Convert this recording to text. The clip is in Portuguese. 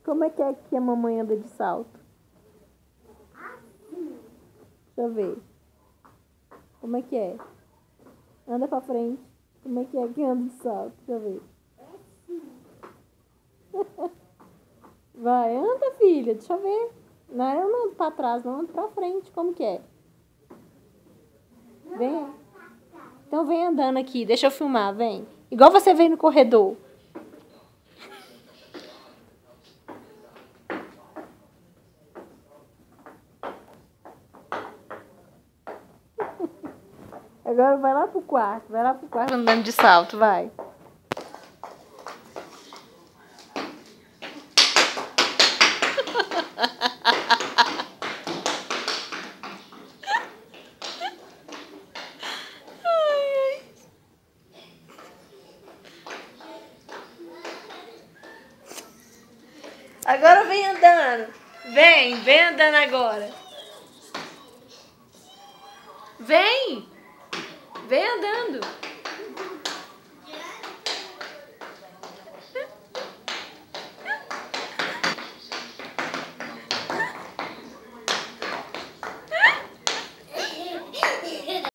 Como é que a mamãe anda de salto? Deixa eu ver. Como é que é? Anda pra frente. Como é que anda de salto? Deixa eu ver. Vai, anda, filha. Deixa eu ver. Não, eu não ando pra trás, não. Ando pra frente. Como que é? Vem. Então vem andando aqui. Deixa eu filmar, vem. Igual você veio no corredor. Agora vai lá pro quarto. Vai lá pro quarto andando de salto, vai. Agora vem andando. Vem andando agora. Vem andando.